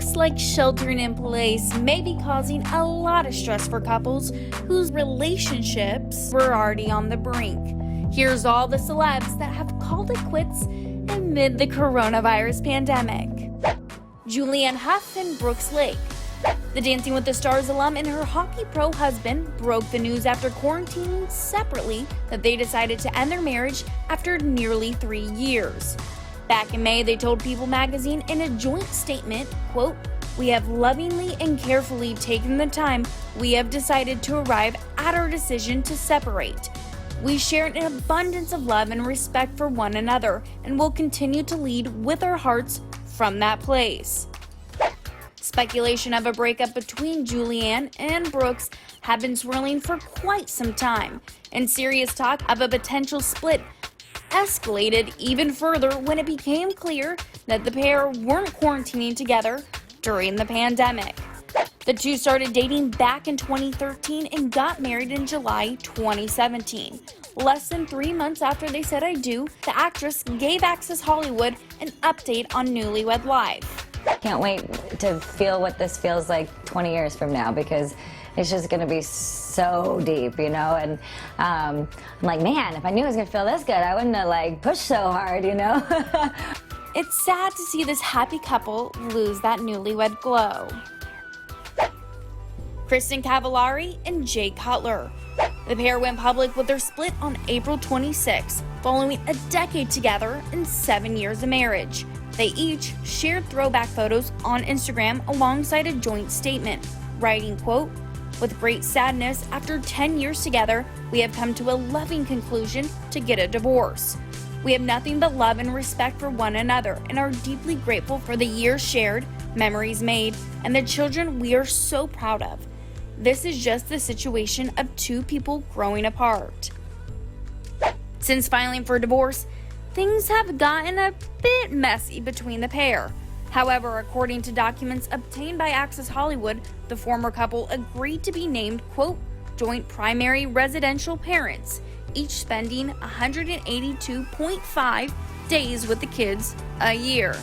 looks like sheltering in place may be causing a lot of stress for couples whose relationships were already on the brink. Here's all the celebs that have called it quits amid the coronavirus pandemic. Julianne Hough and Laich. The Dancing with the Stars alum and her hockey pro husband broke the news after quarantining separately that they decided to end their marriage after nearly 3 years. Back in May, they told People magazine in a joint statement, quote, "We have lovingly and carefully taken the time we have decided to arrive at our decision to separate. We share an abundance of love and respect for one another and will continue to lead with our hearts from that place." Speculation of a breakup between Julianne and Brooks had been swirling for quite some time, and serious talk of a potential split escalated even further when it became clear that the pair weren't quarantining together during the pandemic. The two started dating back in 2013 and got married in July 2017. Less than 3 months after they said "I do," the actress gave Access Hollywood an update on Newlywed Life. Can't wait to feel what this feels like 20 years from now, because it's just going to be so deep, you know? And I'm like, man, if I knew it was going to feel this good, I wouldn't have pushed so hard, you know? It's sad to see this happy couple lose that newlywed glow. Kristin Cavallari and Cutler. The pair went public with their split on April 26, following a decade together and 7 years of marriage. They each shared throwback photos on Instagram alongside a joint statement, writing, quote, "With great sadness, after 10 years together, we have come to a loving conclusion to get a divorce. We have nothing but love and respect for one another and are deeply grateful for the years shared, memories made, and the children we are so proud of. This is just the situation of two people growing apart." Since filing for divorce, things have gotten a bit messy between the pair. However, according to documents obtained by Access Hollywood, the former couple agreed to be named, quote, "joint primary residential parents," each spending 182.5 days with the kids a year.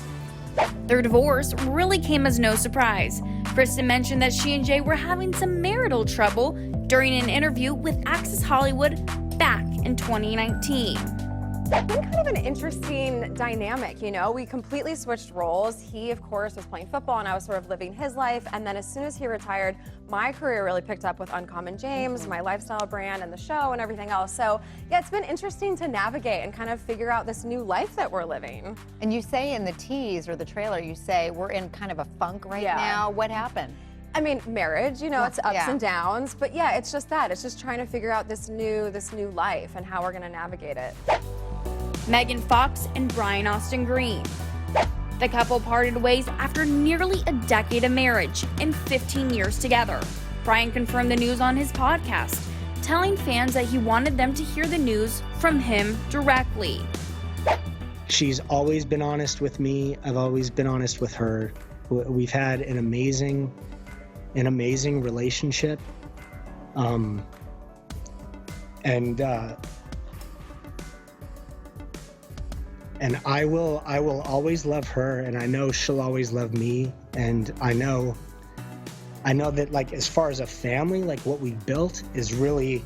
Their divorce really came as no surprise. Kristin mentioned that she and Jay were having some marital trouble during an interview with Access Hollywood back in 2019. It's been kind of an interesting dynamic, you know. We completely switched roles. He, of course, was playing football and I was sort of living his life. And then as soon as he retired, my career really picked up with Uncommon James, my lifestyle brand and the show and everything else. So yeah, it's been interesting to navigate and kind of figure out this new life that we're living. And you say in the tease or the trailer, you say we're in kind of a funk right now. What happened? I mean, marriage, you know, it's ups and downs, but yeah, it's just that. It's just trying to figure out this new life and how we're gonna navigate it. Megan Fox and Brian Austin Green. The couple parted ways after nearly a decade of marriage and 15 years together. Brian confirmed the news on his podcast, telling fans that he wanted them to hear the news from him directly. She's always been honest with me. I've always been honest with her. We've had an amazing relationship. And I will always love her, and I know she'll always love me. And I know that as far as a family, what we built is really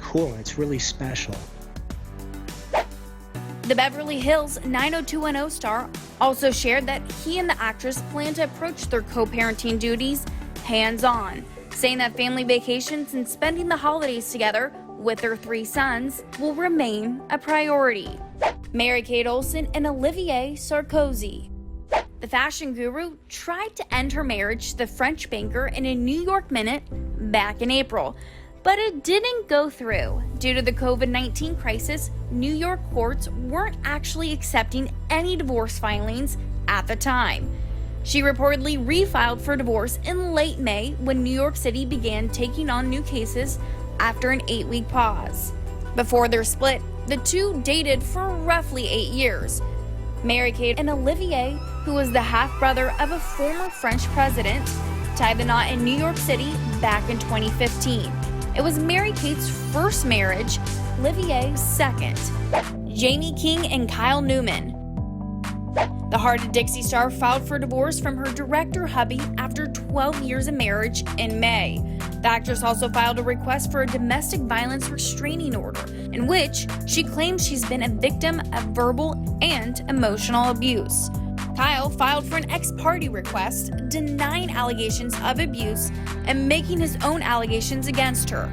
cool. It's really special. The Beverly Hills 90210 star also shared that he and the actress plan to approach their co-parenting duties hands-on, saying that family vacations and spending the holidays together with their 3 sons will remain a priority. Mary-Kate Olsen and Olivier Sarkozy. The fashion guru tried to end her marriage to the French banker in a New York minute back in April, but it didn't go through. Due to the COVID-19 crisis, New York courts weren't actually accepting any divorce filings at the time. She reportedly refiled for divorce in late May when New York City began taking on new cases after an 8-week pause. Before their split, the two dated for roughly 8 years. Mary-Kate and Olivier, who was the half-brother of a former French president, tied the knot in New York City back in 2015. It was Mary-Kate's first marriage, Olivier's second. Jamie King and Kyle Newman. The Heart of Dixie star filed for divorce from her director hubby after 12 years of marriage in May. The actress also filed a request for a domestic violence restraining order, in which she claims she's been a victim of verbal and emotional abuse. Kyle filed for an ex-parte request, denying allegations of abuse and making his own allegations against her.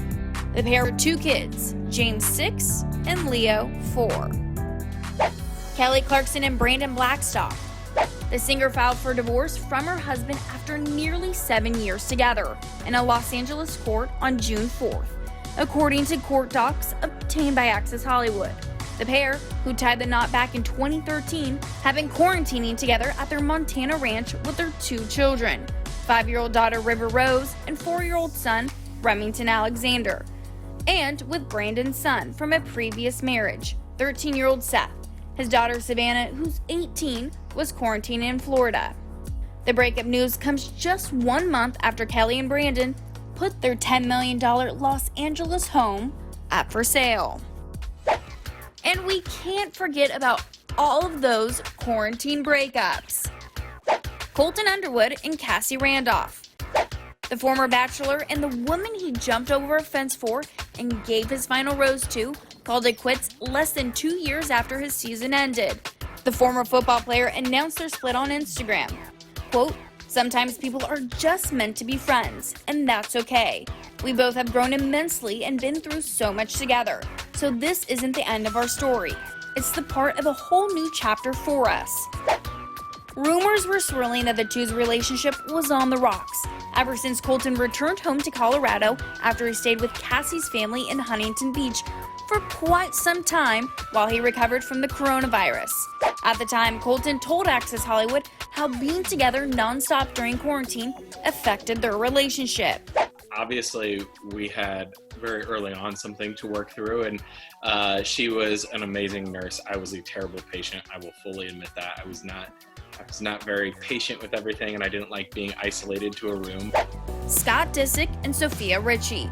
The pair have 2 kids, James 6 and Leo 4. Kelly Clarkson and Brandon Blackstock. The singer filed for divorce from her husband after nearly 7 years together in a Los Angeles court on June 4th, according to court docs obtained by Access Hollywood. The pair, who tied the knot back in 2013, have been quarantining together at their Montana ranch with their 2 children, 5-year-old daughter River Rose and 4-year-old son Remington Alexander, and with Brandon's son from a previous marriage, 13-year-old Seth. His daughter Savannah, who's 18, was quarantining in Florida. The breakup news comes just 1 month after Kelly and Brandon put their $10 million Los Angeles home up for sale. And we can't forget about all of those quarantine breakups. Colton Underwood and Cassie Randolph. The former bachelor and the woman he jumped over a fence for and gave his final rose to called it quits less than 2 years after his season ended. The former football player announced their split on Instagram. Quote, "Sometimes people are just meant to be friends, and that's okay. We both have grown immensely and been through so much together. So this isn't the end of our story. It's the part of a whole new chapter for us." Rumors were swirling that the two's relationship was on the rocks ever since Colton returned home to Colorado after he stayed with Cassie's family in Huntington Beach for quite some time while he recovered from the coronavirus. At the time, Colton told Access Hollywood how being together nonstop during quarantine affected their relationship. Obviously, we had very early on something to work through, and she was an amazing nurse. I was a terrible patient. I will fully admit that. I was not very patient with everything, and I didn't like being isolated to a room. Scott Disick and Sophia Richie.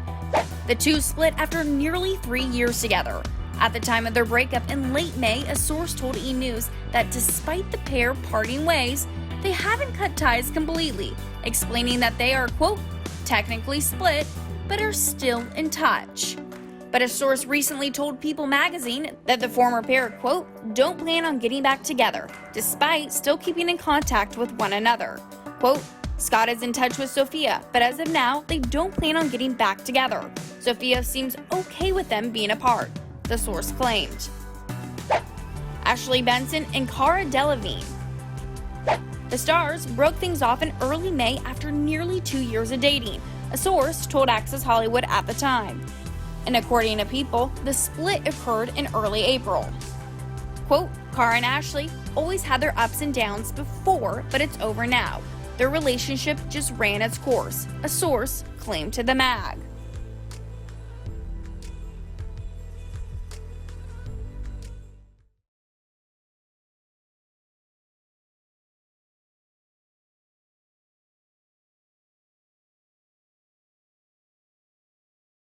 The two split after nearly 3 years together. At the time of their breakup in late May, a source told E! News that despite the pair parting ways, they haven't cut ties completely, explaining that they are, quote, technically split, but are still in touch. But a source recently told People magazine that the former pair, quote, don't plan on getting back together, despite still keeping in contact with one another. Quote, Scott is in touch with Sophia, but as of now, they don't plan on getting back together. Sophia seems okay with them being apart, the source claimed. Ashley Benson and Cara Delevingne. The stars broke things off in early May after nearly 2 years of dating, a source told Access Hollywood at the time. And according to People, the split occurred in early April. Quote, Cara and Ashley always had their ups and downs before, but it's over now. Their relationship just ran its course, a source claimed to the mag.